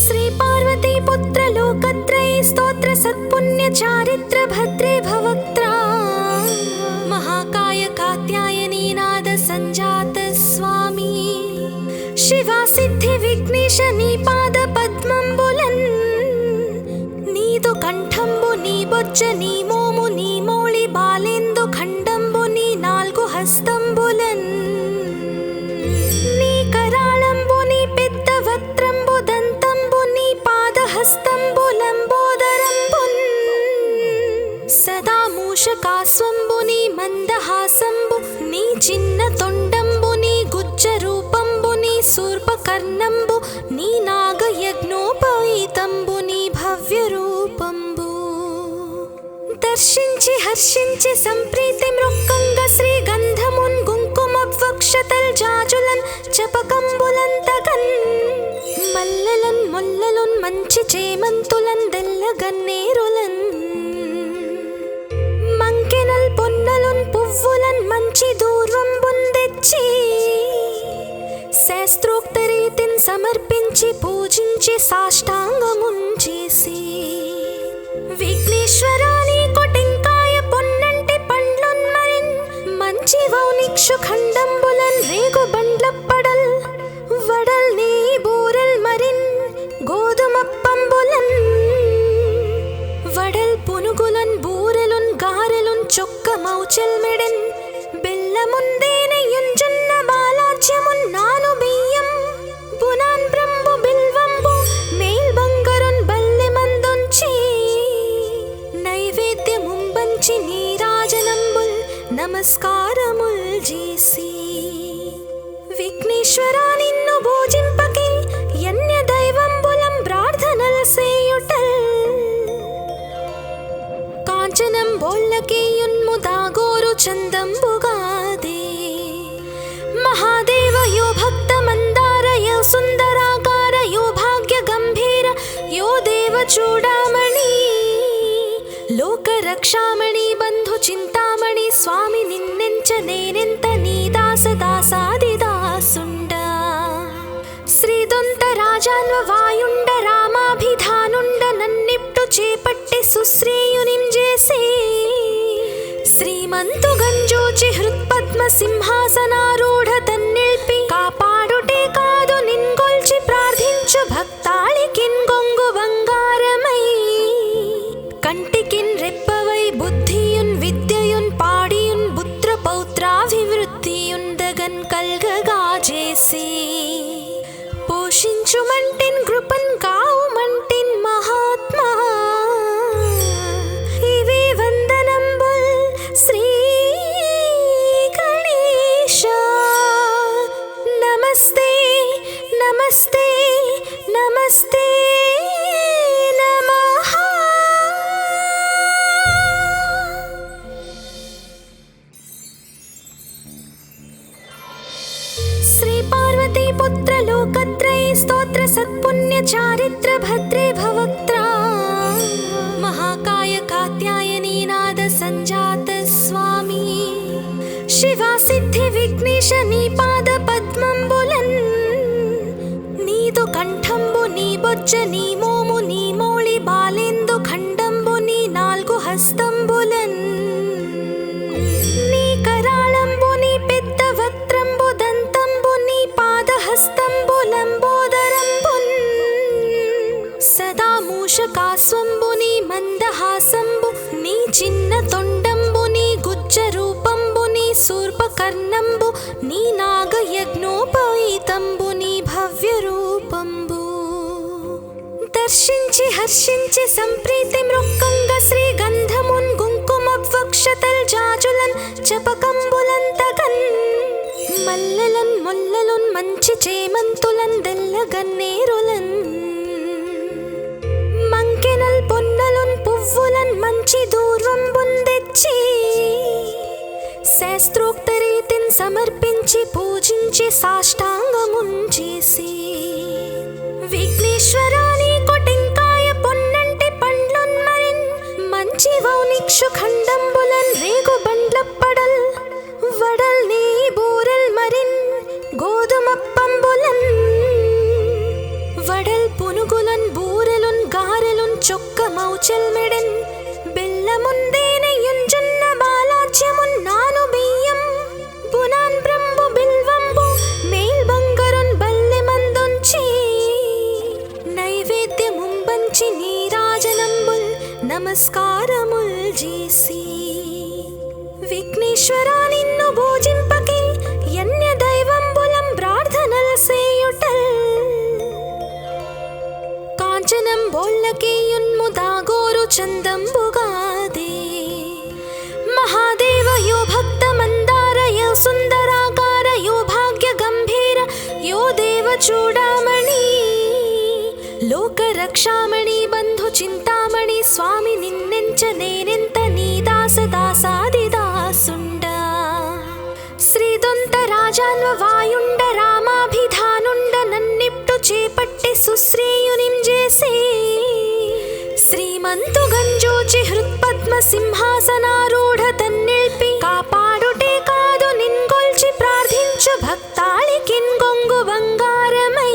श्री पार्वती पुत्र लोकत्रयी स्तोत्र सत्पुण्य चारित्र भद्रे भवक्त्रा महाकाय कात्यायनी नाद संजात स्वामी शिवा सिद्धि विघ्नेश नी पाद पद्मंबुलन् नीदु कंठंबु नी बొజ్జ నీ మోము నీ మౌళి బాలేందు ఖండంబు నీ నాలుగు హస్తంబులన్ నీ కరాళంబు నీ పెద్ద వక్త్రంబు దంతంబు నీ పాదహస్తంబు లంబోదరంబున్ సదా మూషకాస్వంబు నీ మందహాసంబు నీ చిన్న తొండంబు నీ గుజ్జ రూపంబు నీ శూర్పకర్ణంబు నీ నాగయజ్ఞోపవీతంబు నీ భవ్య రూపంబు దర్శించి హర్షించి సంప్రీతి మృక్కంగ శ్రీ గంధమున్ కుంకుమవక్షతల్ జాజులన్ చపకంబులంతగన్ మల్లెలన్ ముల్లలున్ మంచి చేమంతులన్ దెల్లగన్నేరులన్ మంకెనల్ పొన్నలున్ పువ్వులన్ మంచి దూర్వంబున్ తెచ్చి శాస్త్రోక్త రీతిన్ సమర్పించి పూజించి సాష్టాంగమున్ చేసి విఘ్నేశ్వరాని కొటెంకాయ పొన్నంటి పండ్లున్ మరిన్ మంచి వౌనిక్షు ఖండంబులన్ రేగు బండ్లప్పడల్ వడల్ నీ బూరెల్ మరిన్ గోధుమప్పంబులన్ వడల్ పునుగులన్ బూరెలున్ గారెలున్ చొక్క మౌచెల్ మెడెన్ బెల్లముందేనెయ్యున్ జొన్న బాలాజ్యమున్ నాను బియ్యం బునాన్ బ్రంబు బిల్వంబు మేల్ బంగరున్ బల్లె మందుంచి నైవేద్యముంబంచి నీరాజనంబుల్ నమస్కారముల్ చేసి విఘ్నేశ్వరా నిన్ను పూజింపకే యన్య దైవంబులం ప్రార్థనల్ సేయుటల్ కాంచనం బోళ్ళకేయున్ము దాగోరు చందంబుగాదే మహాదేవ యో భక్త మందార యో సుందరాకార యో భాగ్య గంభీర యో దేవ చూడామణి లోక రక్షామణి బంధు చింతామణి స్వామి నిన్నెంచ నేనెంత నీ దాస దాసాది దాసుండ శ్రీదొంత రాజాన్వ వాయుండ రామాభిధానుండ నన్నిప్టు చేపట్టి సుశ్రేయునింజేసే శ్రీమంతు గంజోచి హృత్పద్మ సింహాసనారూఢ తన్నిల్పి కాపాడుటే కాదు నిన్గొల్చి ప్రార్థించు భక్తాళికిన్ గొంగు బంగారమై కంటికిన్ రెప్పవై బుద్ధియున్ విద్యయున్ పాడియున్ పుత్ర పౌత్రాభివృద్ధియుందగన్ కల్గగా చేసి పోషించుమంటిన్ కృపన్ కావుమంటిన్ మహాత్మా ఇవే వందనంబుల్ శ్రీ గణేశ నమస్తే నమస్తే నమస్తే నమః श्री पार्वती पुत्र लोकत्रयी स्तोत्र सत्पुण्य चारित्र भद्रे भवक्त्रा महाकाय कात्यायनी नाद संजात स्वामी शिवा सिद्धि विघ्नेश नी पाद पद्मंबुलन् नीदु कंठंबु नी बొజ్జ నీ మోము నీ మౌళి బాలేందు ఖండంబు నీ నాలుగు హస్తంబులన్ నీ కరాళంబు నీ పెద్ద వక్త్రంబు దంతంబు నీ పాదహస్తంబు లంబోదరంబున్ సదా మూషకాస్వంబు నీ మందహాసంబు నీ చిన్న తొండంబు నీ గుజ్జ రూపంబు నీ శూర్పకర్ణంబు నీ నాగయజ్ఞోపవీతంబు నీ భవ్య రూపంబు దర్శించి హర్షించి సంప్రీతి మృక్కంగ శ్రీ గంధమున్ కుంకుమవక్షతల్ జాజులన్ చపకంబులంతగన్ మల్లెలన్ ముల్లలున్ మంచి చేమంతులన్ దెల్లగన్నేరులన్ మంకెనల్ పొన్నలున్ పువ్వులన్ మంచి దూర్వంబున్ తెచ్చి శాస్త్రోక్త రీతిన్ సమర్పించి పూజించి సాష్టాంగమున్ చేసి విఘ్నేశ్వరాని కొటెంకాయ పొన్నంటి పండ్లున్ మరిన్ మంచి వౌనిక్షు ఖండంబులన్ రేగు బండ్లప్పడల్ వడల్ నీ బూరెల్ మరిన్ గోధుమప్పంబులన్ వడల్ పునుగులన్ మౌచెల్మెడెన్ బెల్లముందేనయుంజున్న బాలాజ్యమున్నాను బియ్యం బునాన్ బ్రంబు బిల్వంబు మేల్ బంగరున్ బల్లె మందుంచి నైవేద్యముంబంచి నీరాజనంబుల్ నమస్కారముల్ చేసి విఘ్నేశ్వరా నిన్ను భోజింపకే యన్య దైవంబులం ప్రార్థనల్ సేయుటల్ కాంచనం బోళ్ళకేయున్ముదాగోరు చందంబుగాదే మహాదేవ యో భక్త మందార యో సుందరాకార యో భాగ్య గంభీర యో దేవ చూడామణి లోక రక్షామణి బంధు చింతామణి స్వామి నిన్నెంచ నేనెంత నీ దాస దాసాది దాసుండ శ్రీదొంత రాజాన్వ వాయుండ రామాభిధానుండ నన్నిప్టు చేపట్టి సుశ్రేయునిం చేసి శ్రీమంతు గంజూచి హృత్పద్మ సింహాసనారూఢ తన్నిల్పి కాపాడుటే కాదు నిన్గొల్చి ప్రార్థించు భక్తాళికిన్ గొంగు బంగారమై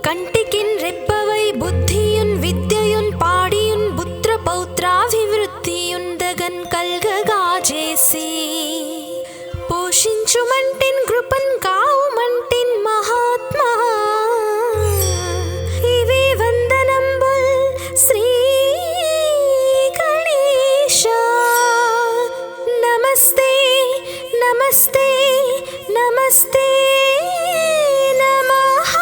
కంటికిన్ రెప్పవై బుద్ధియున్ విద్యయున్ పాడియున్ పుత్ర పౌత్రాభివృద్ధియున్ దగన్ కల్గగా చేసి పోషించుమంటిన్ కృపన్ కావుమంటిన్ మహాత్మా ఇవి వందనంబుల్ శ్రీ గణేశ నమస్తే నమస్తే నమస్తే నమః.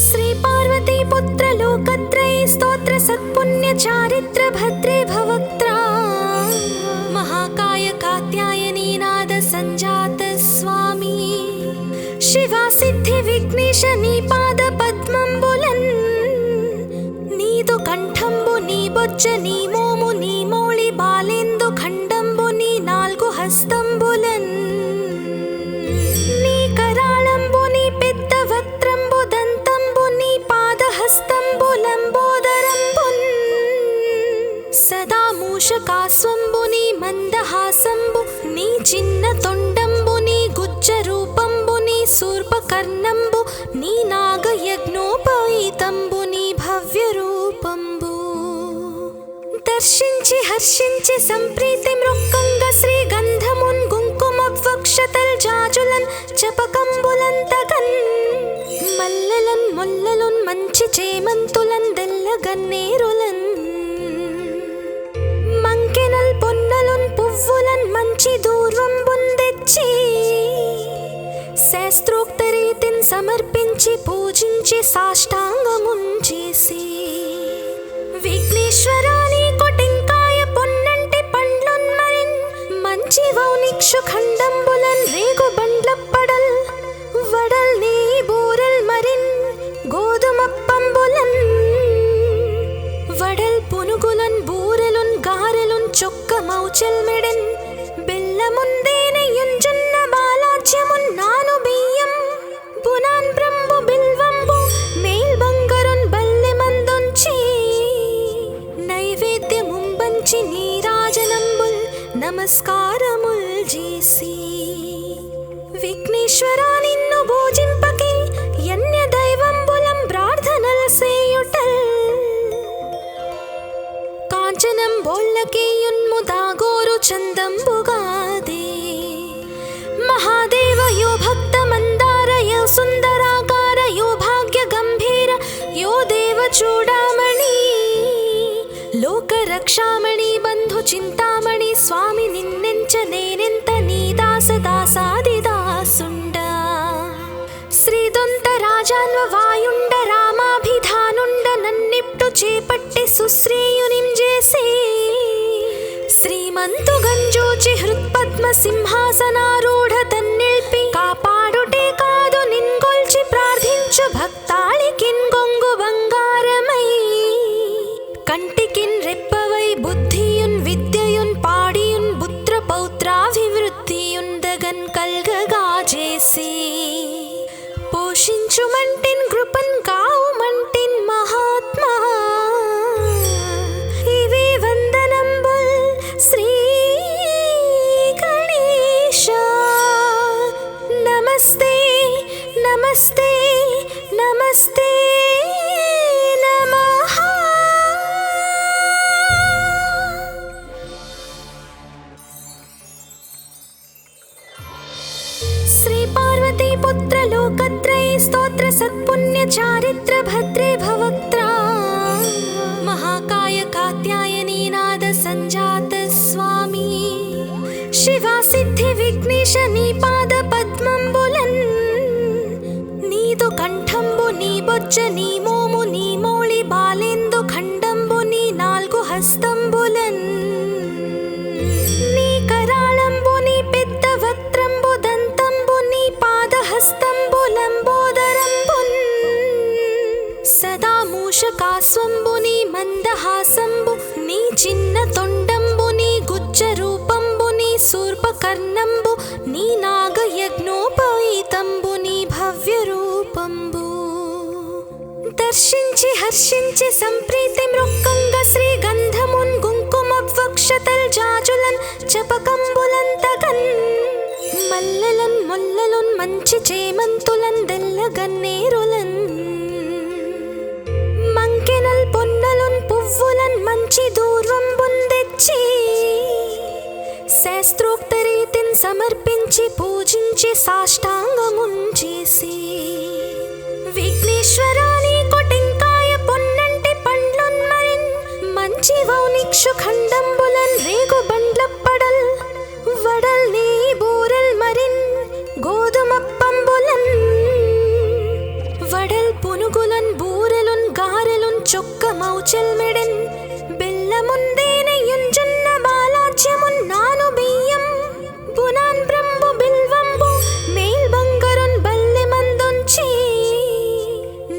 శ్రీ పార్వతీ పుత్ర లోకత్రయ స్తోత్ర సత్పుణ్య చారిత్ర భద్రే భవక్త్రా మహాకాయ కాత్యాయనీ నాద సంజాత స్వామి శివా సిద్ధి విఘ్నేశ నీ పాద పద్మంబులన్ నీదు కంఠంబు నీ బొజ్జ నీ మోము నీ మౌళి బాలేందు ఖండంబు నీ నాల్గు హస్తంబులన్ నీ కరాళంబు నీ పెద్ద వక్త్రంబు దంతంబు నీ పాదహస్తంబు లంబోదరంబున్ సదా మూషకాస్వంబు నీ మందహాసంబు నీ చిన్న తొండంబు నీ గుజ్జ రూపంబు నీ శూర్పకర్ణంబు నీ నాగయజ్ఞోపవీతంబు నీ భవ్య రూపంబు దర్శించి హర్షించి సంప్రీతి మృక్కంగ శ్రీ గంధమున్ కుంకుమ వక్షతల్ జాజులన్ చపకంబులన్ తగన్ మల్లెలన్ ముల్లలున్ మంచి చేమంతులన్ దెల్ల గన్నేరులన్ మంకెనల్ పొన్నలున్ పువ్వులన్ మంచి దూర్వంబున్ తెచ్చి శాస్త్రోక్త రీతిన్ సమర్పించి పూజించి సాష్టాంగమున్ చేసి విఘ్నేశ్వరా నీకు టెంకాయ పొన్నంటి పండ్లున్ మరిన్ మంచి వౌనిక్షు ఖండంబులన్ రేగు బండ్లప్పడల్ వడల్ నీ బూరల్ మరిన్ గోధుమప్పంబులన్ వడల్ పునుగులన్ బూరెలున్ గారెలున్ చొక్క మౌచెల్మెడెన్ బెల్లముందేనయుంజున్న బాలాజ్యమున్నాను బియ్యం బునాన్ బ్రంబు బిల్వంబు మేల్ బంగరున్ బల్లె మందుంచి నైవేద్యముంబంచి నీరాజనంబుల్ నమస్కారముల్ చేసి విఘ్నేశ్వరా నిన్ను భోజింపకే యన్య దైవంబులం ప్రార్థనల్ సేయుటల్ కాంచనం బోళ్ళకేయున్ముదాగోరు చందంబుగాదే మహాదేవ యో భక్త మందార యో సుందరాకార యో భాగ్య గంభీర యో దేవ చూడామణి లోక రక్షామణి బంధు చింతామణి స్వామి నిన్నెంచ నేనెంత నీ దాస దాసాది దాసుండ శ్రీదొంత రాజాన్వ వాయుండ రామాభిధానుండ నన్నిప్టు చేపట్టి సుశ్రేయునిం చేసి శ్రీమంతు గంజూచి హృత్పద్మ సింహాసనారూఢ తన్నిల్పి కాపాడుటే కాదు నిన్గొల్చి ప్రార్థించు భక్తాళికిన్ గొంగు బంగారమై కంటికిన్ రెప్పవై బుద్ధియున్ విద్యయున్ పాడియున్ పుత్ర పౌత్రాభివృద్ధియున్ దగన్ కల్గగా చేసి పోషించుమంటిన్ కృపన్ కావుమంటిన్ మహాత్మా ఇవి వందనంబుల్ శ్రీ గణేశ. लोकत्रये स्तोत्र सत्पुण्य चारित्र भद्रे भवक्त्रा महाकाय कात्यायनी नाद संजात स्वामी शिवा सिद्धि विघ्नेश नी पाद पद्मंबुलन नीदु कंठंबु नी बొజ్జ నీ మోము నీ మౌళి బాలేందు ఖండంబు నీ నాలుగు హస్తంబులన్ నీ కరాళంబు నీ పెద్ద వక్త్రంబు దంతంబు నీ పాదహస్తంబులంబోదరంబున్ సదా మూషకాస్వంబు నీ మందహాసంబు నీ చిన్న తొండంబు నీ గుజ్జ రూపంబు నీ శూర్పకర్ణంబు నీ నాగయజ్ఞోపవీతంబు నీ భవ్య రూపంబు దర్శించి హర్షించి సంప్రీతి మృక్కంగ శ్రీగంధమున్ కుంకుమవక్షతల్ జాజులన్ చపకంబులంతగన్ మల్లెలన్ ముల్లలున్ మంచి చేమంతులన్ దెల్లగన్నేరులన్ మంకెనల్ పొన్నలున్ పువ్వులన్ మంచి దూర్వంబున్ తెచ్చి శాస్త్రోక్త రీతిన్ సమర్పించి పూజించి సాష్టాంగమున్ చేసి విఘ్నేశ్వరాని కొటెంకాయ పొన్నంటి పండ్లున్ మరిన్ మంచి వౌనిక్షు ఖండంబులన్ రేగు బండ్లప్పడల్ వడల్ నీ బూరల్ మరిన్ గోధుమప్పంబులన్ వడల్ పునుగులన్ బూరెలున్ గారెలున్ చొక్క మౌచల్ మెడన్ బెల్లముందేనెయ్యున్ జొన్న బాలాజ్యమున్ నాను బియ్యం బునాన్ బ్రంబు బిల్వంబు మేల్ బంగరున్ బల్లె మందుంచి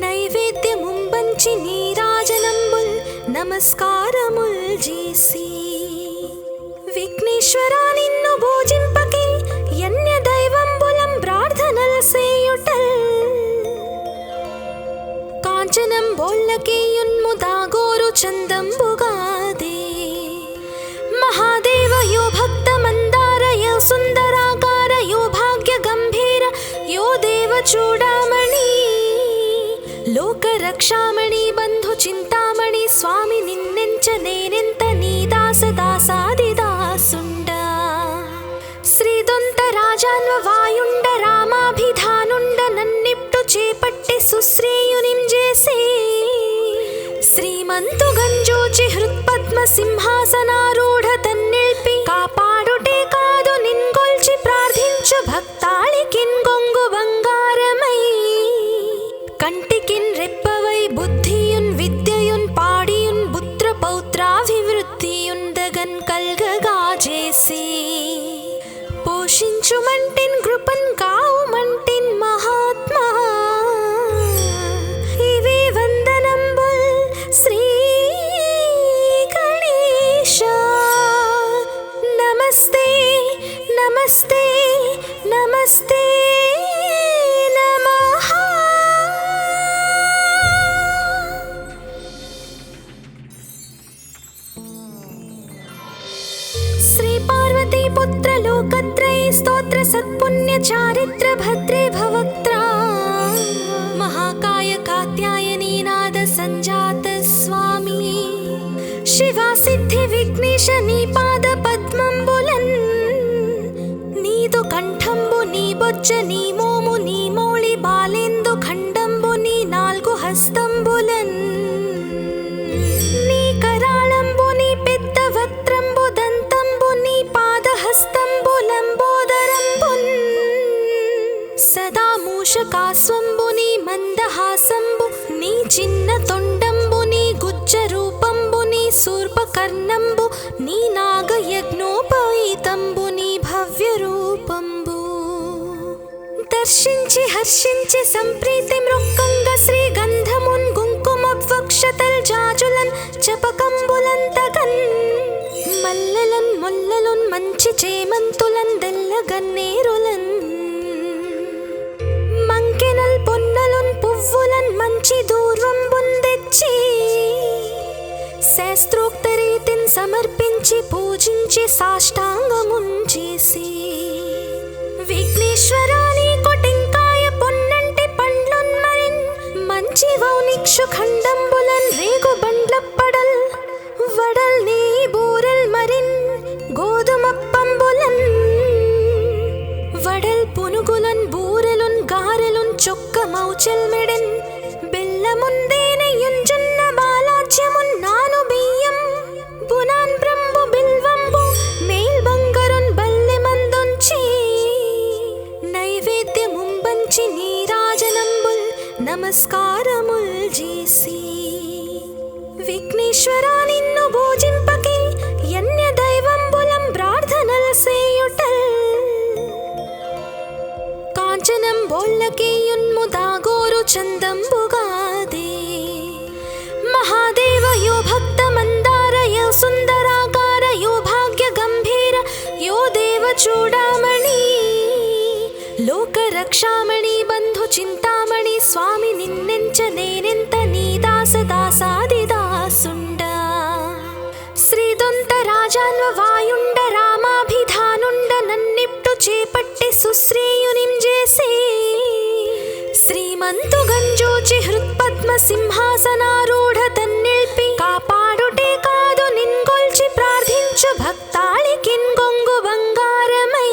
నైవేద్యముంబంచి నీరాజనంబుల్ నమస్కారముల్ చేసి విఘ్నేశ్వరా నిన్ను భోజింపకే యన్య దైవంబులం ప్రార్థనల సేయుటల్ కాంచనం బోల్లకేయున్ముదాగోరు చందంబుగాదే మహాదేవ యో భక్త మందార యో సుందరాకార యో భాగ్య గంభీర యో దేవ చూడామణి లోక రక్షామణి బంధు చింతామణి స్వామి నిన్నెంచ నేనెంత నీ దాస దాసాది దాసుండ శ్రీదొంత రాజాన్వ వాయుండ రామాభిధానుండ నన్నిప్టు చేపట్టి సుశ్రేయునిం చేసి శ్రీమంతు గంజోచి హృత్పద్మ సింహాసనారూఢ తన్నిల్పి కాపాడుటే కాదు నిన్గొల్చి ప్రార్థించు భక్తాళికిన్ గొంగు బంగారమై కంటికిన్ రెప్పవై బుద్ధియున్ విద్యయున్ పాడియున్ పుత్ర పౌత్రాభివృద్ధియున్ దగన్ కల్గగా చేసి పోషించుమంటిన్ కృపన్ కావుమంటిన్ మహాత్మా ఇవి వందనంబుల్ శ్రీ గణేశ నమస్తే నమస్తే నమస్తే నమః శ్రీ పార్వతీ పుత్ర లోకత్రये స్తోత్ర సత్పుణ్య చారిత్ర భద్రే భవక్త్రా महाकाय कात्यायनी नाद संजात स्वामी शिवा सिद्धि विघ्नेश नी पाद पद्मंबुलन नीदु कंठंबु नी बొజ్జ నీ మోము నీ మౌళి బాలేందు ఖండంబు నీ నాలుగు హస్తంబులన్ నీ కరాళంబు నీ పెద్ద వక్త్రంబు దంతంబు నీ పాదహస్తంబులంబోదరంబున్ సదా మూషకాస్వంబు నీ మందహాసంబు నీ చిన్న తొండంబు నీ గుజ్జ రూపంబు నీ శూర్పకర్ణంబు నీ నాగయజ్ఞోపవీతంబు నీ భవ్య రూపంబు దర్శించి హర్షించి సంప్రీతి మృక్కంగ శ్రీగంధమున్ కుంకుమవక్షతల్ జాజులన్ చపకంబులంతగన్ మల్లెలన్ ముల్లలున్ మంచి చేమంతులన్ దెల్లగన్నేరులన్ మంకెనల్ పొన్నలున్ పువ్వులన్ మంచి దూర్వంబున్ తెచ్చి శాస్త్రోక్త రీతిన్ సమర్పించి పూజించి సాష్టాంగమున్ చేసి విఘ్నేశ్వరాని కొటెంకాయ పొన్నంటి పండ్లున్ మరిన్ మంచి వౌనిక్షు ఖండంబులన్ రేగు బండ్లప్పడల్ వడల్ నీ బూరల్ మరిన్ గోధుమప్పంబులన్ వడల్ పునుగులన్ బూరెలున్ గారెలున్ చొక్కమౌచెల్మెడెన్ బెల్లముందేనెయుంజున్న బాలాజ్యమున్ నాను బియ్యం బునాన్ బ్రంబు బిల్వంబు మేల్ బంగరున్ బల్లె మందొంచి నైవేద్యముంబంచి నీరాజనంబుల్ నమస్కారముల్ చేసి విఘ్నేశ్వరా నిన్ను భోజింపకే యన్య దైవంబులం ప్రార్థనల సేయుటల్ కాంచనం బోల్లకేయున్ముదాగోరు చందంబుగాదే మహాదేవ యో భక్త మందార యో సుందరాకార యో భాగ్య గంభీర యో దేవ చూడామణి లోక రక్షామణి బంధు చింతామణి స్వామి నిన్నెంచ నేనెంత నీ దాస దాసాదిదాసుండ శ్రీదొంత రాజాన్వ వాయుండ రామాభిధానుండ నన్నిప్టు చేపట్టి సుశ్రీయునిం చేసే శ్రీమంతు గంజోచి హృత్పద్మ సింహాసనారూఢ తన్నిల్పి కాపాడుటే కాదు నిన్గొల్చి ప్రార్థించు భక్తాళికిన్ గొంగు బంగారమై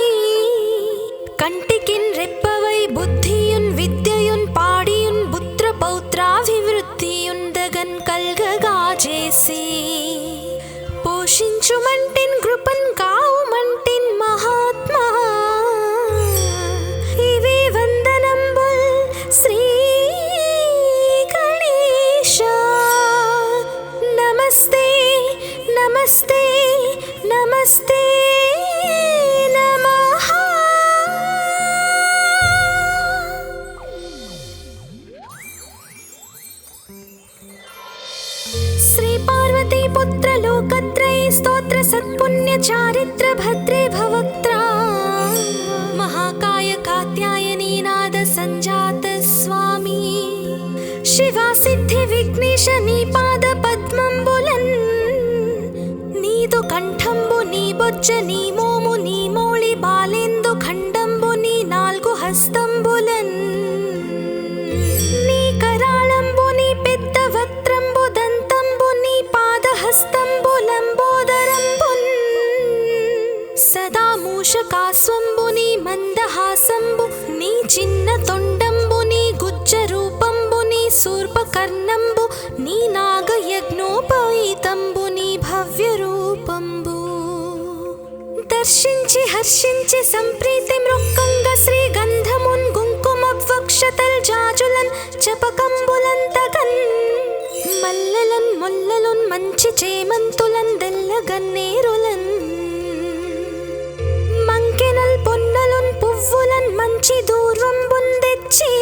కంటికిన్ రెప్పవై బుద్ధియున్ విద్యయున్ పాడియున్ పుత్ర పౌత్రాభివృద్ధియున్ దగన్ కల్గగా చేసి పోషించుమంటిన్ కృపన్ కావుమంటిన్ మహాత్మా ఇవే వందనంబుల్ శ్రీ గణేశ నమస్తే నమస్తే నమస్తే నమః श्री पार्वती पुत्र लोकत्रयी स्तोत्र सत्पुण्य चारित्र भद्रे भवक्त्रा महाकाय कात्यायनी नाद संजात स्वामी शिवा सिद्धि विघ्नेश नी पाद पद्मंबुलन् नीदु कंठंबु नी बొజ్జ నీ మోము నీ మౌళి బాలేందు ఖండంబు నీ నాలుగు హస్తంబులన్ నీ కరాళంబు నీ పెద్ద వక్త్రంబు దంతంబు నీ పాదహస్తంబులంబోదరంబున్ సదా మూషకాస్వంబు నీ మందహాసంబు నీ చిన్న తొండంబు నీ గుజ్జ రూపంబు నీ శూర్పకర్ణంబు నీ నాగయజ్ఞోపవీతంబు నీ భవ్య రూపంబు దర్శించి హర్షించి సంప్రీతి మృక్కంగ శ్రీ గంధమున్ కుంకుమవక్షతల్ జాజులన్ చపకంబులంతగన్ మల్లెలన్ ముల్లలున్ మంచి చేమంతులన్ దెల్లగన్నేరులన్ మంకెనల్ పొన్నలున్ పువ్వులన్ మంచి దూర్వంబున్ తెచ్చి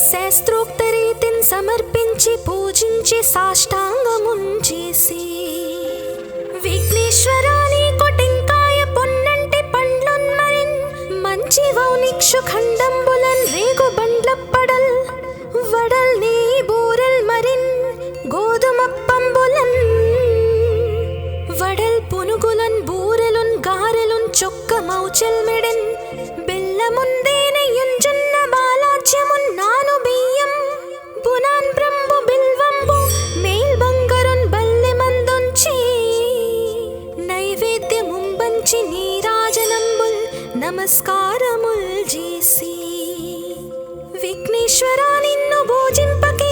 శాస్త్రోక్త రీతిన్ సమర్పించి పూజించి సాష్టాంగమున్ చేసి విఘ్నేశ్వరా నీకు టెంకాయ పొన్నంటి పండ్లున్ మరిన్ మంచి వౌనిక్షు ఖండంబులన్ రేగు బండ్లప్పడల్ వడల్ నీ బూరెల్ మరిన్ గోధుమప్పంబులన్ వడల్ పునుగులన్ బూరెలున్ గారెలున్ చొక్కమౌచెల్మెడెన్ బెల్లముందేనెయుంజున్న బాలాజ్యమున్ నాను బియ్యం బునాన్ బ్రంబు బిల్వంబు మేల్ బంగరున్ బల్లె మందొంచి నైవేద్యముంబంచి నీరాజనంబుల్ నమస్కారముల్ చేసి విఘ్నేశ్వరా నిన్ను భోజింపకే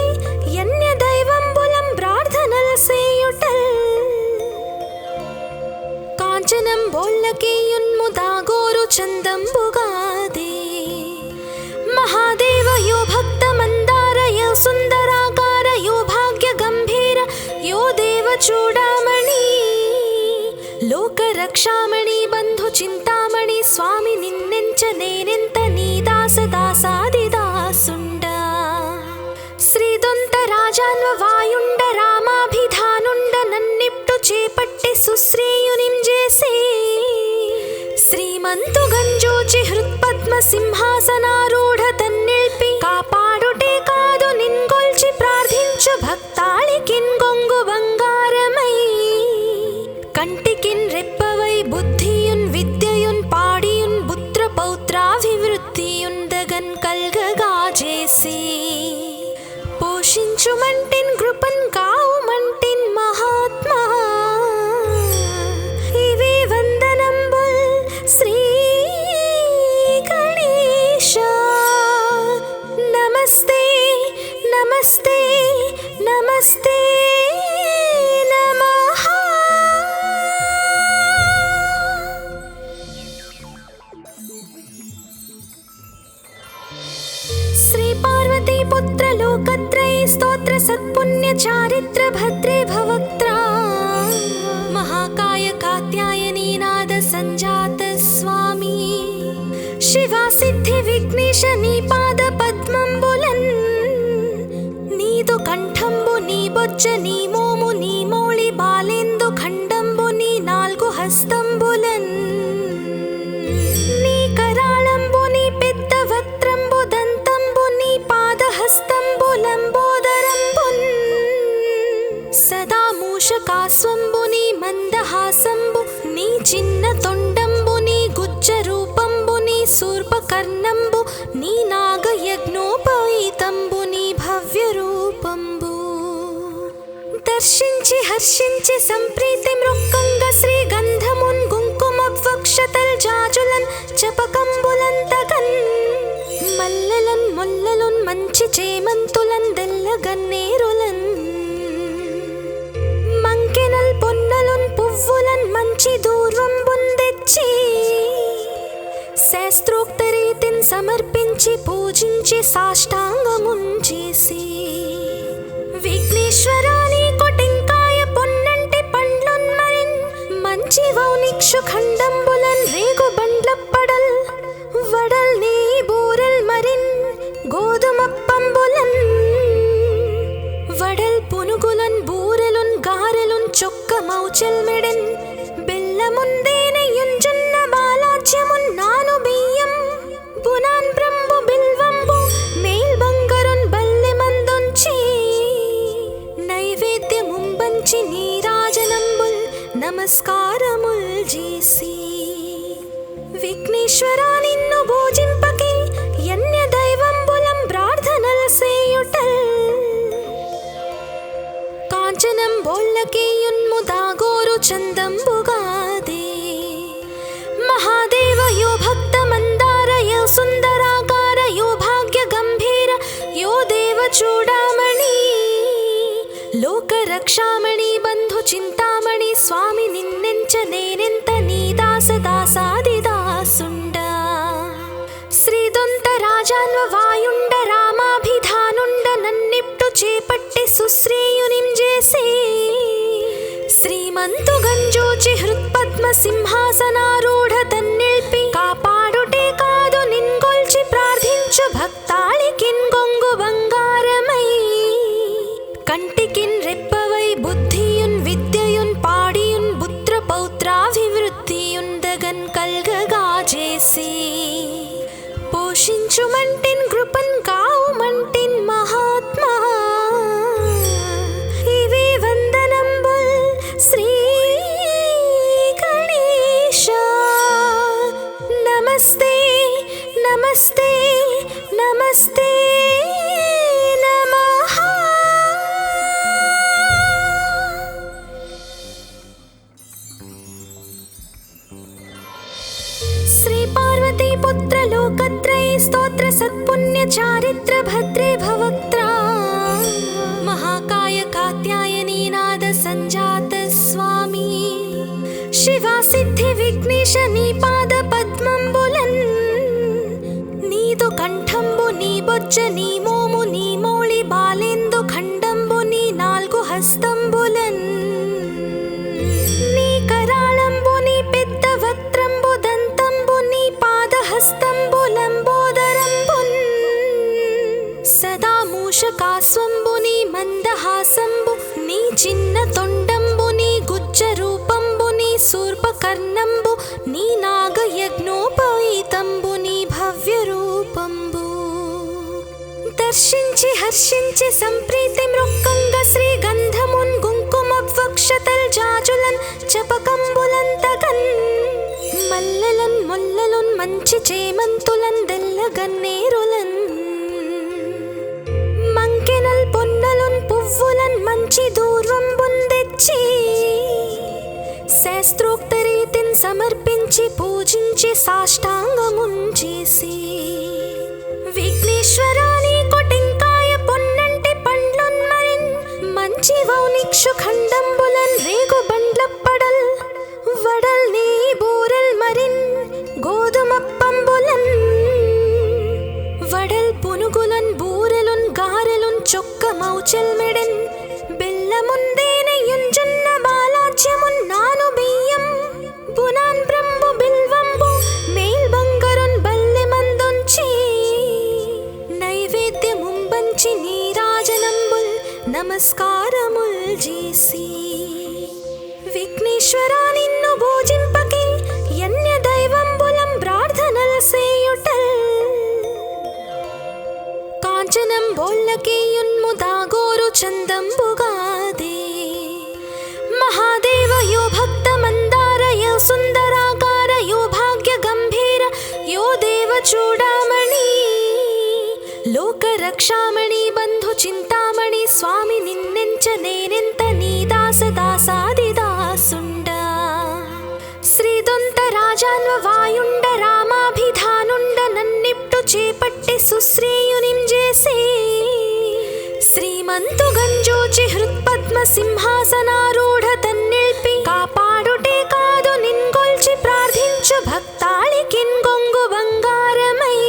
యన్య దైవంబులం ప్రార్థనల సేయుటల్ కాంచనం బోల్లకేయున్ముదాగోరు చందంబుగాదే మహాదేవ యో భక్త మందార యో సుందరాకార యో భాగ్య గంభీర యో దేవ చూడామణి లోక రక్షామణి బంధు చింతామణి స్వామి నిన్నెంచ నేనెంత నీ దాస దాసాదిదాసుండ శ్రీదొంత రాజాన్వ వాయుండ రామాభిధానుండ నన్నిప్టు చేపట్టి సుశ్రీయునిం చేసే శ్రీమంతు గంజోచి హృత్పద్మ సింహాసనారూఢ తన్నిల్పి కాపాడుటే కాదు నిన్గొల్చి ప్రార్థించు భక్తాళికిన్ గొంగు బంగారమై కంటికిన్ రెప్పవై బుద్ధియున్ విద్యయున్ పాడియున్ పుత్ర పౌత్రాభివృద్ధియున్ దగన్ కల్గగా చేసి పోషించుమంటిన్ కృపన్ కావుమంటిన్ మహాత్మా ఇవే వందనంబుల్ శ్రీ గణేశ सत्पुण्य चारित्र भद्रे भवक्त्रा महाकाय कात्यायनी नाद संजात स्वामी शिवा सिद्धि विघ्नेश नी पाद पद्मंबुलन् नीदु कंठंबु नी बొజ్జ నీ మోము నీ మౌళి బాలేందు ఖండంబు నీ నాలుగు హస్తంబులన్ నీ కరాళంబు నీ పెద్ద వక్త్రంబు దంతంబు నీ పాదహస్తంబులంబోదరంబున్ సదా మూషకాస్వంబు నీ మందహాసంబు నీ చిన్న తొండంబు నీ గుజ్జ రూపంబు నీ శూర్పకర్ణంబు నీ నాగయజ్ఞోపవీతంబు నీ భవ్య రూపంబు దర్శించి హర్షించి సంప్రీతి మృక్కంగ శ్రీగంధమున్ కుంకుమవక్షతల్ జాజులన్ చపకంబులంతగన్ మల్లెలన్ ముల్లలున్ మంచి చేమంతులన్ దెల్లగన్నేరులన్ మంకెనల్ పొన్నలున్ పువ్వులన్ మంచి దూర్వంబున్ తెచ్చి శాస్త్రోక్త రీతిన్ సమర్పించి పూజించి సాష్టాంగమున్ చేసి విఘ్నేశ్వరాని కొటెంకాయ పొన్నంటి పండ్లున్ మరిన్ మంచి వౌనిక్షు ఖండంబులన్ రేగు బండ్లప్పడల్ వడల్ నీ బూరెల్ మరిన్ గోధుమప్పంబులన్ వడల్ పునుగులన్ బూరెలున్ గారెలున్ చొక్క మౌచెల్ మెడెన్ బెల్లముందేనయున్ జొన్న బాలాజ్యమున్ నాను బియ్యం బునాన్ బ్రంబు బిల్వంబు మేల్ బంగరున్ బల్లె మందుంచి నైవేద్యముంబంచి నీరాజనంబుల్ నమస్కారముల్ చేసి విఘ్నేశ్వరా నిన్ను భోజింపకే యన్య దైవంబులం ప్రార్థనల్ సేయుటల్ కాంచనం బోళ్ళకేయున్ముదాగోరు చందంబుగాదే మహాదేవ యో భక్త మందార యో సుందరాకార యో భాగ్య గంభీర యో దేవ చూడామణి లోక రక్షామణి బంధు చింతామణి స్వామి నిన్నెంచ నేనెంత నీ దాస దాసాది దాసుండ శ్రీదొంత రాజాన్వ వాయుండ రామాభిధానుండ నన్నిప్టు చేపట్టి సుశ్రేయునిం చేసి శ్రీమంతు గంజోచి హృత్పద్మ సింహాసనారూఢ తన్నిల్పి కాపాడుటే కాదు నిన్గొల్చి ప్రార్థించు భక్తాళికిన్ గొంగు బంగారమై కంటికిన్ రెప్పవై బుద్ధియున్ విద్యయున్ పాడియున్ పుత్ర పౌత్రాభివృద్ధియున్ దగన్ కల్గగా చేసి పోషించుమంటిన్ కృపన్ కావుమంటిన్ మహాత్మా ఇవే వందనంబుల్ శ్రీ గణేశ నమస్తే నమస్తే నమస్తే నమః శ్రీ పార్వతీ పుత్ర లోకత్రయ స్తోత్ర సత్పుణ్య చారిత్ర భద్రే భవక్త్రా महाकाय कात्यायनी नाद संजात स्वामी शिवा सिद्धि विघ्नेश नी पाद पद्मंबुलन् नीदु कंठंबु नी बొజ్జ నీ మోము నీ మౌళి బాలేందు ఖండంబు నీ నాలుగు హస్తంబులన్ నీ కరాళంబు నీ పెద్ద వక్త్రంబు దంతంబు నీ పాదహస్తంబులంబోదరంబున్ సదా మూషకాస్వంబు నీ మందహాసంబు నీ చిన్న తొండంబు నీ గుజ్జ రూపంబు నీ శూర్పకర్ణంబు నీ నాగయజ్ఞోపవీతంబు నీ భవ్య రూపంబు దర్శించి హర్షించి సంప్రీతి మృక్కంగ శ్రీగంధమున్ కుంకుమవక్షతల్ జాజులన్ చపకంబులంతగన్ మల్లెలన్ ముల్లలున్ మంచి చేమంతులన్ దెల్లగన్నేరులన్ మంకెనల్ పొన్నలున్ పువ్వులన్ మంచి దూర్వంబున్ తెచ్చి శాస్త్రోక్త రీతిన్ సమర్పించి పూజించి సాష్టాంగమున్ చేసి విఘ్నేశ్వరాని కొటెంకాయ పొన్నంటి పండ్లున్ మరిన్ మంచి వౌనిక్షు ఖండంబులన్ రేగు బండ్లప్పడల్ వడల్ నీ బూరెల్ మరిన్ గోధుమప్పంబులన్ వడల్ పునుగులన్ బూరెలున్ గారెలున్ చొక్క మౌచెల్ మెడెన్ విఘ్నేశ్వరా నిన్ను భోజింపకే యన్య దైవంబులం ప్రార్థనల్ సేయుటల్ కాంచనం బోల్లకేయున్ముదాగోరు చందంబుగాదే మహాదేవ యో భక్త మందార యో సుందరాకార యో భాగ్య గంభీర యో దేవ చూడామణి లోక రక్షామణి బంధు చింతామణి స్వామి నిన్నెంచ నేనెంత నీ దాస దాసాది దాసుండ శ్రీదొంత రాజాన్వ వాయుండ రామాభిధానుండ నన్నిప్టు చేపట్టి సుశ్రేయునిం చేసే శ్రీమంతు గంజోచి హృత్పద్మ సింహాసనారూఢ తన్నిల్పి కాపాడుటే కాదు నిన్గొల్చి ప్రార్థించు భక్తాళికిన్ గొంగు బంగారమై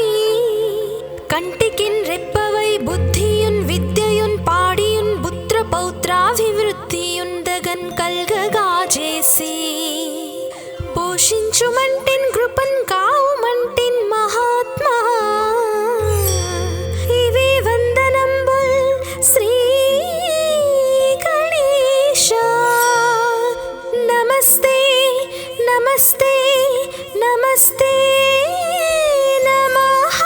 కంటికిన్ రెప్పవై బుద్ధియున్ విద్యయున్ పాడియున్ పుత్ర పౌత్రాభివృద్ధియున్ దగన్ కల్గగా చేసి పోషించుమంటిన్ కృపన్ కావుమంటిన్ మహాత్మా ఇవే వందనంబుల్ శ్రీ గణేశ నమస్తే నమస్తే నమస్తే నమః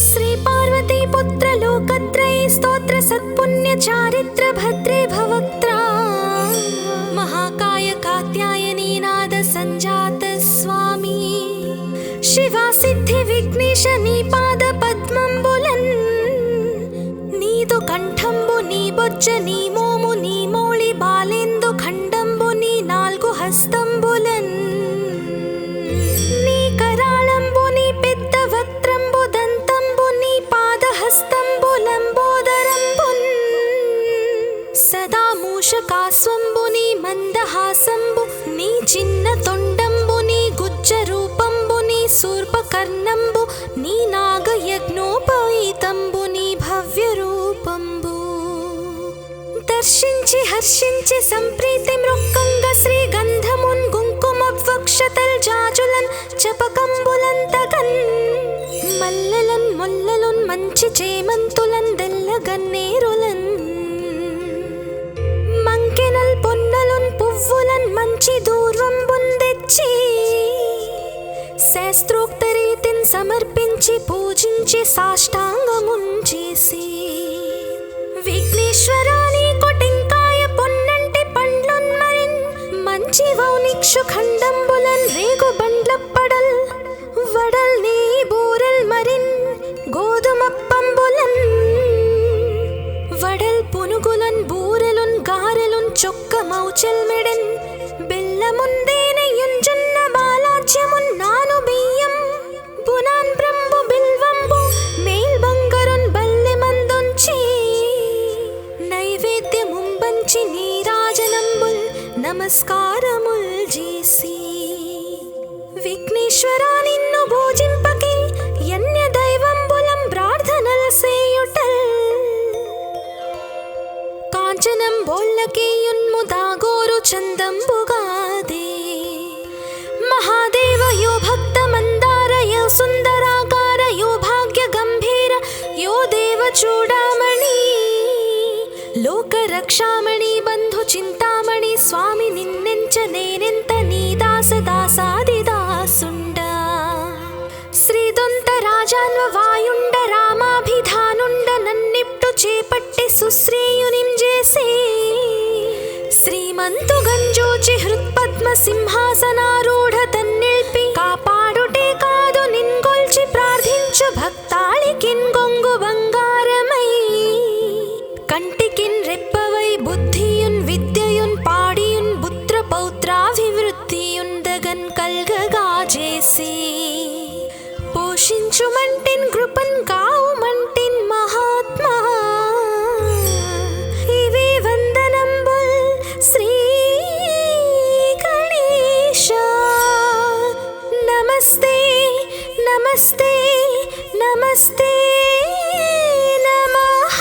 శ్రీ పార్వతీ పుత్ర లోకత్రయీ స్తోత్ర సత్పుణ్య చారిత్ర భద్రే భవక్త్రా మహాకాయ కాత్యాయనీ నాద సంజాత స్వామి శివా సిద్ధి విఘ్నేశ నీ పాద పద్మంబులన్ నీదు కంఠంబు నీ బొజ్జ నీ మోము నీ మౌళి బాలేందు ఖండంబు నీ నాల్గు హస్తంబులన్ నీ కరాళంబు నీ పెద్ద వక్త్రంబు దంతంబు నీ పాదహస్తంబు లంబోదరంబున్ సదా మూషకాస్వంబు నీ మందహాసంబు నీ చిన్న తొండంబు నీ గుజ్జ రూపంబు నీ శూర్పకర్ణంబు నీ నాగయజ్ఞోపవీతంబు నీ భవ్య రూపంబు దర్శించి హర్షించి సంప్రీతి మృక్కంగ శ్రీగంధమున్ కుంకుమవక్షతల్ జాజులన్ చపకంబులంతగన్ మల్లెలన్ మొల్లలున్ మంచి చేమంతులన్ దెల్లగన్నేరులన్ మంకెనల్ పొన్నలున్ పువ్వులన్ మంచి దూర్వంబున్ తెచ్చి శాస్త్రోక్త రీతిన్ సమర్పించి పూజించి సాష్టాంగమున్ చేసి విఘ్నేశ్వరా నీకు టెంకాయ పొన్నంటి పండ్లున్ మరిన్ మంచి వౌనిక్షు ఖండంబులన్ రేగు బండ్లప్పడల్ వడల్ నీ బూరల్ మరిన్ గోధుమప్పంబులన్ వడల్ పునుగులన్ బూరెలున్ గారెలున్ చొక్క మౌచల్ మెడన్ బెల్లముందేనయున్ జొన్న బాలాజ్యమున్ నాను బియ్యం బునాన్ బ్రంబు బిల్వంబు మేల్ బంగరున్ బల్లె మందుంచి నైవేద్యముంబంచి నీరాజనంబుల్ నమస్కారముల్ చేసి విఘ్నేశ్వరా నిన్ను భోజింపకే యన్య దైవంబులం ప్రార్థనల్ సేయుటల్ కాంచనం బోల్లకేయున్ముదాగోరు చందంబుగాదే మహాదేవ యో భక్త మందార యో సుందరాకార యో భాగ్య గంభీర యో దేవ చూడామణి లోక రక్షామణి బంధు చింతామణి స్వామి నిన్నెంచ నేనెంత నీ దాస దాసాది దాసుండ శ్రీదొంత రాజాన్వ వాయుండ రామాభిధానుండ నన్నిప్టు చేపట్టి సుశ్రేయునిం చేసే శ్రీమంతు గంజోచి హృత్పద్మ సింహాసనారూఢ తన్నిల్పి కాపాడుటే కాదు నిన్గొల్చి ప్రార్థించు భక్తాళికిన్ గొంగు బంగారమై కంటికిన్ రెప్పవై బుద్ధియున్ విద్యయున్ పాడియున్ పుత్ర పౌత్రాభివృద్ధియున్ దగన్ కల్గగా చేసి పోషించుమంటిన్ కృపన్ కావుమంటిన్ మహాత్మా ఇవే వందనంబుల్ శ్రీ గణేశ నమస్తే నమస్తే నమస్తే నమః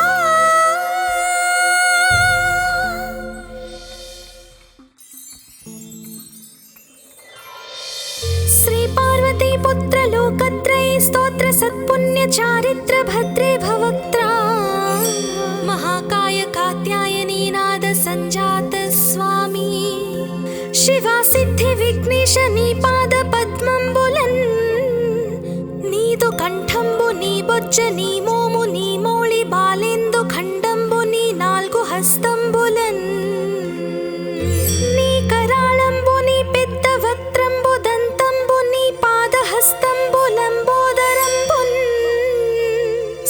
శ్రీ పార్వతీ పుత్ర లోకత్రయీ स्तोत्र सत्पुण्य चारित्र भद्रे भवक्त्रा महाकाय कात्यायनी नाद संजात स्वामी शिवा सिद्धि विघ्नेश नी पाद पद्मंबुलन् नीदु कंठंबु नी बोज्ज नी मोमु नी मोळि बालेंदु खंडंबु नी नाल्गु हस्తంబులन् నీ కరాళంబు నీ పెద్ద వక్త్రంబు దంతంబు నీ పాదహస్తంబులంబోదరంబున్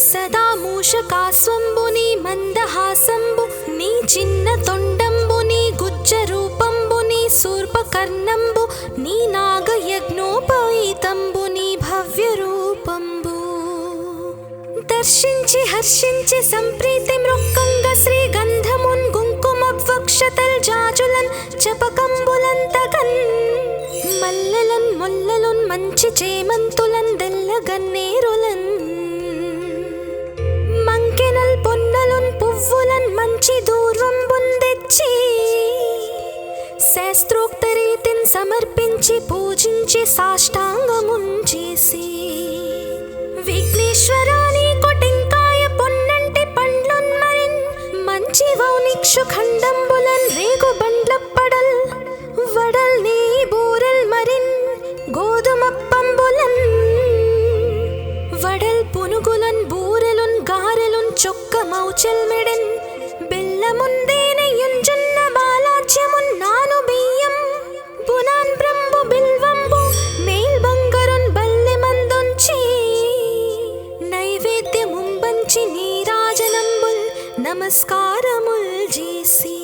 సదా మూషకాస్వంబు నీ మందహాసంబు నీ చిన్న తొండంబు నీ గుజ్జ రూపంబు నీ శూర్పకర్ణంబు నీ నాగయజ్ఞోపవీతంబు నీ భవ్య రూపంబు దర్శించి హర్షించి సంప్రీతి మృక్కంగ శ్రీగంధమున్ కుంకుమవక్షతల్ జాజులన్ చపకంబులంతగన్ మల్లెలన్ ముల్లలున్ మంచి చేమంతులన్ దెల్లగన్నేరులన్ మంకెనల్ పొన్నలున్ పువ్వులన్ మంచి దూర్వంబున్ తెచ్చి శాస్త్రోక్త రీతిన్ సమర్పించి పూజించి సాష్టాంగమున్ చేసి విఘ్నేశ్వరాని కొటెంకాయ పొన్నంటి పండ్లున్ మరిన్ మంచి వౌనిక్షు ఖండంబులన్ రేగు బండ్లప్పడల్ వడల్ నీ బూరల్ మరిన్ గోధుమప్పంబులన్ వడల్ పునుగులన్ బూరెలున్ గారెలున్ చొక్క మౌచల్ మెడెన్ బెల్లముందేనెయ్యున్ జొన్న బాలాజ్యమున్ నాను బియ్యం బునాన్ బ్రంబు బిల్వంబు మేల్ బంగరున్ బల్లె మందొంచి నైవేద్యముంబంచి నీరాజనంబుల్ నమస్కారముల్ చేసి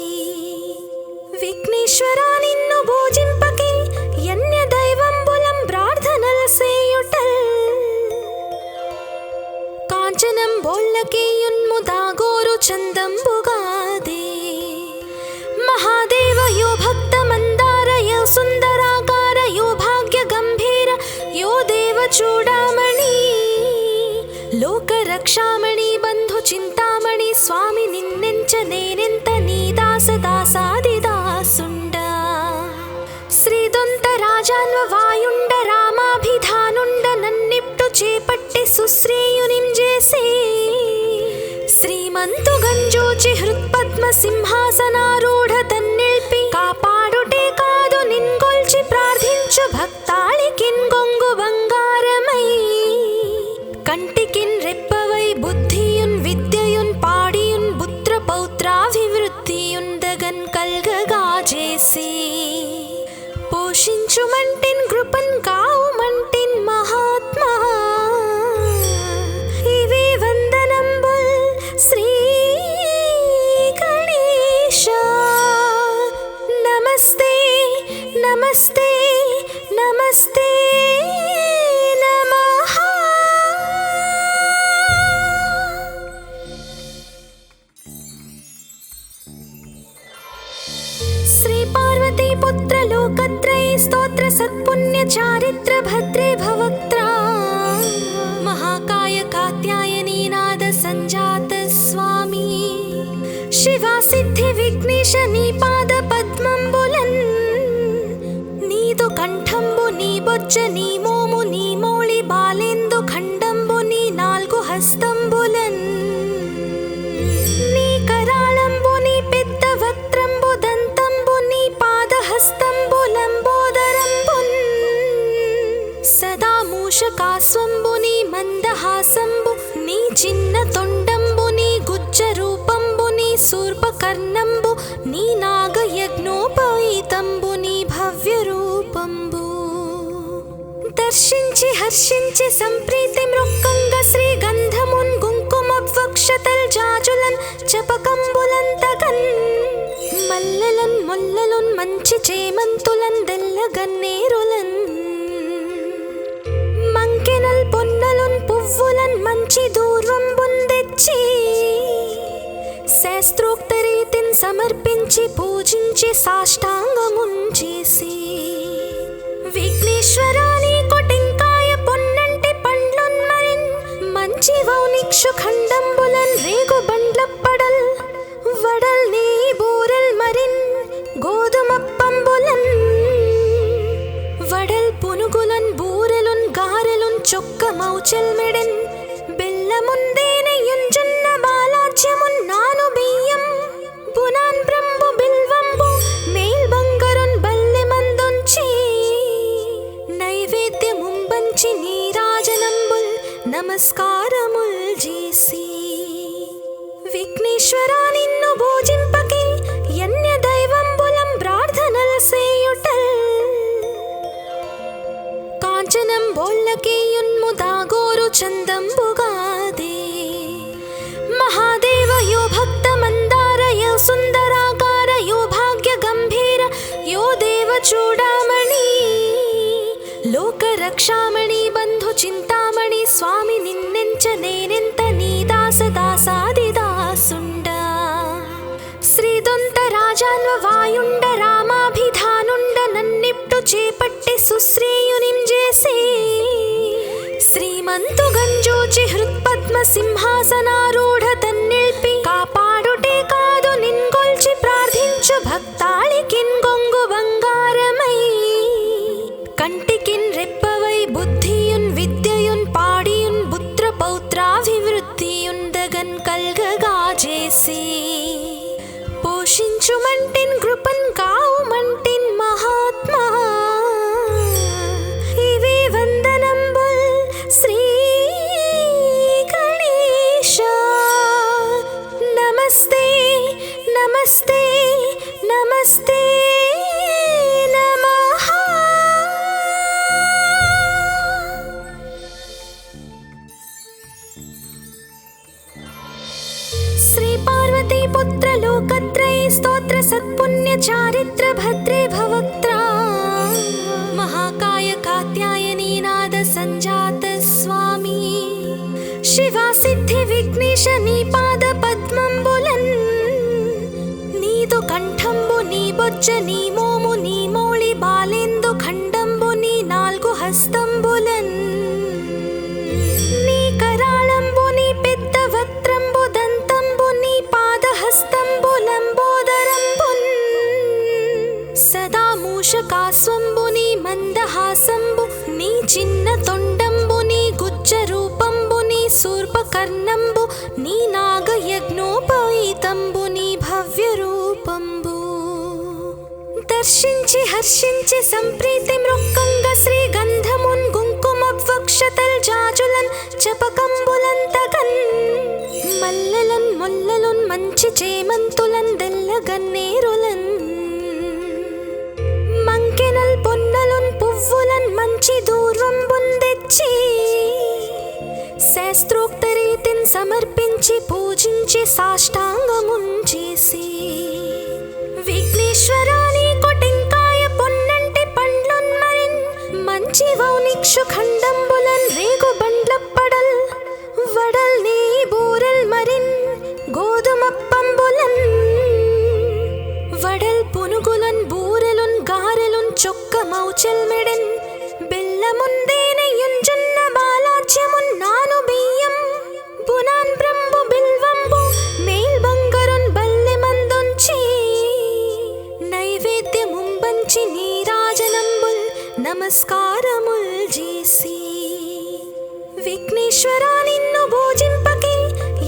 విఘ్నేశ్వరా నిన్ను భోజింపకి యన్య దైవంబులం ప్రార్థనల సేయుటల్ కాంచనం బోళ్ళకేయున్ము దాగోరు చందంబుగాదే మహాదేవ యో భక్త మందార యో సుందరాకార యో భాగ్య గంభీర యో దేవ చూడామణి లోక రక్షామణి బంధు చింతామణి స్వామి నిన్నెంచ నేనెంత నీ దాస దాసాదిదాసుండ శ్రీదొంత రాజాన్వ వాయుండ రామాభిధానుండ నన్నిప్టు చేపట్టి సుశ్రేయునిం చేసే శ్రీమంతు గంజోచి హృత్పద్మ సింహాసనారూఢ తన్నిల్పి కాపాడుటే కాదు నిన్గొల్చి ప్రార్థించు భక్తాళికిన్ గొంగు బంగారమై కంటికిన్ రెప్పవై బుద్ధియున్ విద్యయున్ పాడియున్ పుత్ర పౌత్రాభివృద్ధియున్ దగన్ కల్గగా చేసి పోషించుమంటిన్ కృపన్ కావుమంటిన్ మహాత్మా ఇవి వందనంబుల్ శ్రీ గణేశ నమస్తే నమస్తే నమస్తే నమః श्री पार्वती पुत्र लोकत्रयी स्तोत्र सत्पुण्य चारित्र भद्रे भवक्त्रा महाकाय कात्यायनी नाद संजात स्वामी शिवा सिद्धि विघ्नेश नी पाद पद्मंबुलन् नीदु कंठंबु नी बोज्ज नी मोमु नी मोळि बालेंदु खंडंबु नी नाल्गु हस्తంబులन् నీ కరాళంబు నీ పెద్ద వక్త్రంబు దంతంబు నీ పాదహస్తంబులంబోదరంబున్ సదా మూషకాస్వంబు నీ మందహాసంబు నీ చిన్న తొండంబు నీ గుజ్జ రూపంబు నీ శూర్పకర్ణంబు నీ నాగయజ్ఞోపవీతంబు నీ భవ్య రూపంబు దర్శించి హర్షించి సంప్రీతి మృక్కంగ శ్రీగంధమున్ కుంకుమవక్షతల్ జాజులన్ చపకంబులంతగన్ మల్లెలన్ ముల్లలున్ మంచి చేమంతులన్ దెల్లగన్నేరులన్ మంకెనల్ పొన్నలున్ పువ్వులన్ మంచి దూర్వంబున్ తెచ్చి శాస్త్రోక్త రీతిన్ సమర్పించి పూజించి సాష్టాంగమున్ చేసి విఘ్నేశ్వరాని కొటెంకాయ పొన్నంటి పండ్లున్ మరిన్ మంచి వౌనిక్షు ఖండంబులన్ రేగు బండ్లప్పడల్ వడల్ నీ బూరల్ మరిన్ గోధుమప్పంబులన్ వడల్ పునుగులన్ బూరెలున్ గారెలున్ చొక్కమౌ చెల్మెడెన్ బెల్లముందేనయుంజున్న బాలాజ్యమున్ నాను బియ్యం బునాన్ బ్రంబు బిల్వంబు మేల్ బంగరున్ బల్లె మందుంచి నైవేద్యముంబంచి నీరాజనంబుల్ నమస్కారముల్ చేసి విఘ్నేశ్వరా నిన్ను పూజింపకే యన్య దైవంబులం ప్రార్థనల్ సేయుటల్ కాంచనం బోళ్ళకేయున్ముదాగోరు చందంబుగాదే మహాదేవ యో భక్త మందార యో సుందరాకార యో భాగ్య గంభీర యో దేవ చూడామణి లోక రక్షామణి బంధు చింతామణి స్వామి నిన్నెంచ నేనెంత నీ దాస దాసాదిదాసుండ శ్రీదొంత రాజాన్వ వాయుండ రామాభిధానుండ నన్నిప్టు చేపట్టి సుశ్రేయునిం చేసి శ్రీమంతు గంజూచి హృత్పద్మ సింహాసనారూఢ తన్నిల్పి కాపాడుటే కాదు నిన్గొల్చి ప్రార్థించు భక్తాళికిన్ గొంగు బంగారమై కంటికిన్ రెప్పవై బుద్ధియున్ విద్యయున్ పాడియున్ పుత్ర పౌత్రాభివృద్ధియుందగన్ కల్గగా చేసి పోషించుమంటిన్ కృపన్ కావుమంటిన్ మహాత్మా ఇవే వందనంబుల్ శ్రీ గణేశ నమస్తే నమస్తే నమస్తే నమః. శ్రీ పార్వతీ పుత్ర లోకత్రయ స్తోత్ర సత్పుణ్య చారిత్ర భద్రే భవక్త్రా మహాకాయ కాత్యాయనీ నాద సంజాత స్వామి శివా సిద్ధి విఘ్నేశ నీ పాద పద్మంబులన్ నీదు కంఠంబు నీ బొజ్జ నీ మోము నీ మౌళి బాలేందు ఖండంబు నీ నాల్గు హస్తంబులన్ నీ కరాళంబు నీ పెద్ద వక్త్రంబు దంతంబు నీ పాదహస్తంబు లంబోదరంబున్ సదా మూషకాస్వంబు నీ మందహాసంబు నీ చిన్న తొండంబు నీ గుజ్జ రూపంబు నీ శూర్పకర్ణంబు నీ నాగయజ్ఞోపవీతంబు నీ భవ్య రూపంబు దర్శించి హర్షించి సంప్రీతి మృక్కంగ శ్రీ గంధమున్ కుంకుమవక్షతల్ జాజులన్ చపకంబులంతగన్ మల్లెలన్ ముల్లలున్ మంచి చేమంతులన్ దెల్లగన్నేరులన్ మంకెనల్ పొన్నలున్ పువ్వులన్ మంచి దూర్వంబున్ తెచ్చి శాస్త్రోక్త రీతిన్ సమర్పించి పూజించి సాష్టాంగమున్ చేసి విఘ్నేశ్వరా నీకు టెంకాయ పొన్నంటి పండ్లున్ మరిన్ మంచి వౌనిక్షు ఖండంబులన్ రేగు బండ్లప్పడల్ వడల్ నీ బూరెల్ మరిన్ గోధుమప్పంబులన్ వడల్ పునుగులన్ బూరెలున్ గారెలున్ చొక్కమౌ చెల్మెడెన్ బెల్లముందేనయుంజున్న బాలాజ్యమున్ నాను బియ్యం బునాన్ బ్రంబు బిల్వంబు మేల్ బంగరున్ బల్లె మందుంచి నైవేద్యముంబంచి నీరాజనంబుల్ నమస్కారముల్ చేసి విఘ్నేశ్వరా నిన్ను పూజింపకే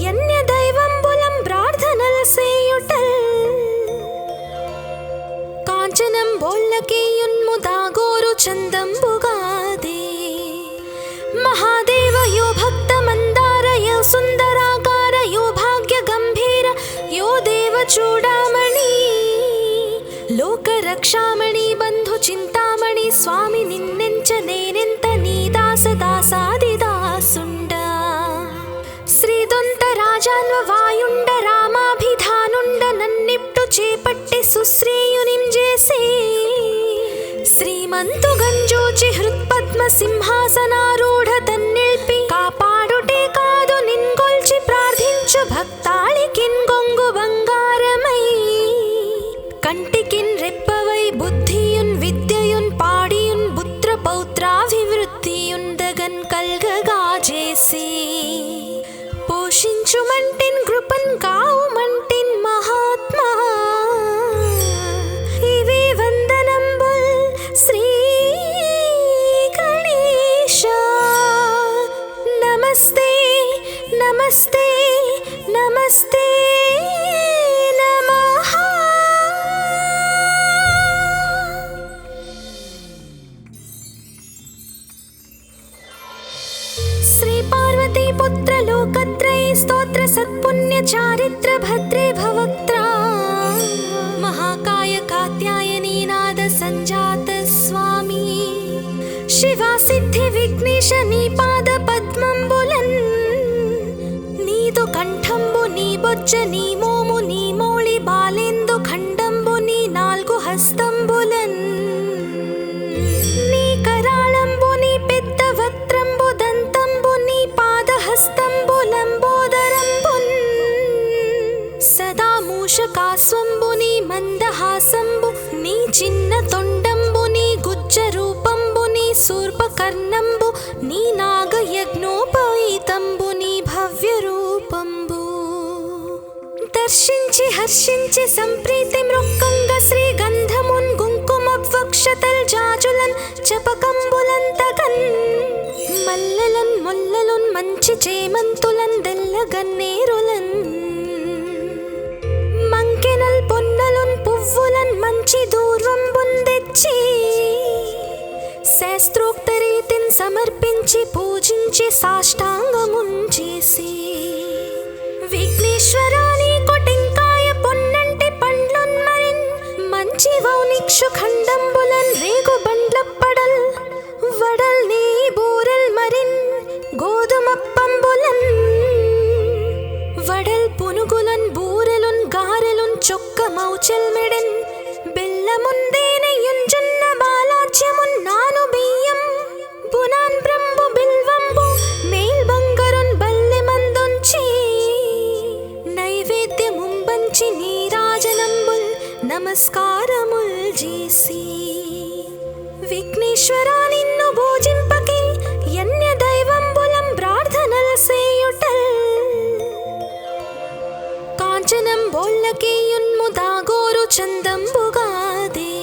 యన్య దైవంబులం ప్రార్థనల్ సేయుటల్ కాంచనం బోళ్ళకేయున్ముదాగోరు చందంబుగాదే మహాదేవ యో భక్త మందార యో సుందరాకార యో భాగ్య గంభీర యో దేవ చూడామణి లోక రక్షామణి బంధు చింతామణి స్వామి నిన్నెంచ నేనెంత నీ దాస దాసాదిదాసుండ శ్రీదొంత రాజాన్వ వాయుండ రామాభిధానుండ నన్నిప్టు చేపట్టి సుశ్రేయునిం చేసి శ్రీమంతు గంజూచి హృత్పద్మ సింహాసనారూఢ తన్నిల్పి కాపాడుటే కాదు నిన్గొల్చి ప్రార్థించు భక్తాళికిన్ గొంగు బంగారమై కంటికిన్ రెప్పవై బుద్ధియున్ విద్యయున్ పాడియున్ పుత్ర పౌత్రాభివృద్ధియుందగన్ కల్గగా చేసి పోషించుమంటిన్ కృపన్ కావుమంటిన్ మహాత్మా ఇవే వందనంబుల్ శ్రీ గణేశ నమస్తే నమః. శ్రీ పార్వతీ పుత్ర లోకత్రయ స్తోత్ర సత్పుణ్య చారిత్ర భద్రే భవక్త్రా మహాకాయ కాత్యాయనీ నాద సంజాత స్వామి శివా సిద్ధి విఘ్నేశ నీ పాద పద్మంబులన్ నీదు కంఠంబు నీ బొజ్జ నీ మోము నీ మౌళి బాలేందు ఖండంబు నీ నాల్గు హస్తంబులన్ నీ కరాళంబు నీ పెద్ద వక్త్రంబు దంతంబు నీ పాదహస్తంబు లంబోదరంబున్ సదా మూషకాస్వంబు నీ మందహాసంబు నీ చిన్న తొండంబు నీ గుజ్జ రూపంబు నీ శూర్పకర్ణంబు నీ నాగయజ్ఞోపవీతంబు నీ భవ్య రూపంబు దర్శించి హర్షించి సంప్రీతి మృక్కంగ శ్రీ గంధమున్ కుంకుమవక్షతల్ జాజులన్ చపకంబులంతగన్ మల్లెలన్ ముల్లలున్ మంచి చేమంతులన్ దెల్లగన్నేరులన్ మంకెనల్ పొన్నలున్ పువ్వులన్ మంచి దూర్వంబున్ తెచ్చి శాస్త్రోక్త రీతిని సమర్పించి పూజించి సాష్టాంగమున్ చేసి విఘ్నేశ్వరాని కొటింకాయ పొన్నంటి పండ్లున్ మరిన్ మంచి వౌనిక్షు ఖండంబులన్ రేగు బండ్లప్పడల్ వడల్ నీ బూరెల్ మరిన్ గోధుమప్పంబులన్ వడల్ పునుగులన్ బూరెలున్ గారెలున్ చొక్క మౌచెల్ మెడెన్ బెల్లముందేనయున్ జొన్న బాలాజ్యమున్ నాను బియ్యం బునాన్ బ్రంబు బిల్వంబు మేల్ బంగరున్ బల్లె మందుంచి నైవేద్యముంబంచి నీరాజనంబుల్ నమస్కారముల్ చేసి విఘ్నేశ్వరా నిన్ను భోజింపకే యన్య దైవంబులం ప్రార్థనల్ సేయుటల్ కాంచనం బోళ్ళకేయున్ముదాగోరు చందంబుగాదే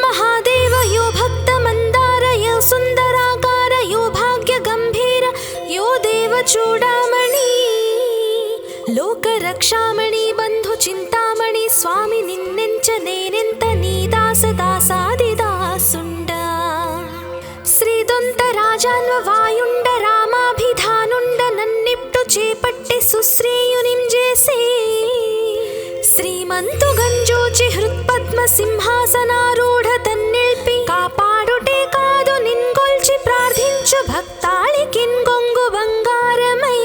మహాదేవ యో భక్త మందార యో సుందరాకార యో భాగ్య గంభీర యో దేవ చూడామణి లోక రక్షామణి బంధు చింతామణి స్వామి నిన్నెంచ నేనెంత నీ దాస దాసాది దాసుండ శ్రీదొంత రాజాన్వ వాయుండ రామాభిధానుండ నన్నిప్టు చేపట్టి సుశ్రేయునిం చేసి శ్రీమంతు గంజోచి హృత్పద్మ సింహాసనారూఢ తన్నిల్పి కాపాడుటే కాదు నిన్గొల్చి ప్రార్థించు భక్తాళికిన్ గొంగు బంగారమై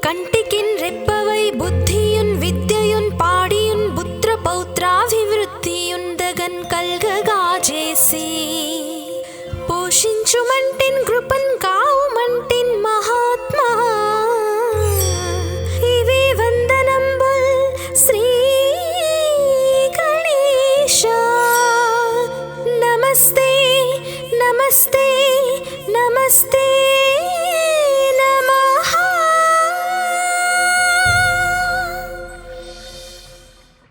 కంటికిన్ రెప్పవై బుద్ధియున్ విద్యయున్ పాడియున్ పుత్ర పౌత్రాభివృద్ధియున్ దగన్ కల్గగా చేసి పోషించుమంటిన్ కృపన్ కావుమంటిన్ మహాత్మా ఇవే వందనంబుల్ శ్రీ గణేశ. నమస్తే నమస్తే నమస్తే.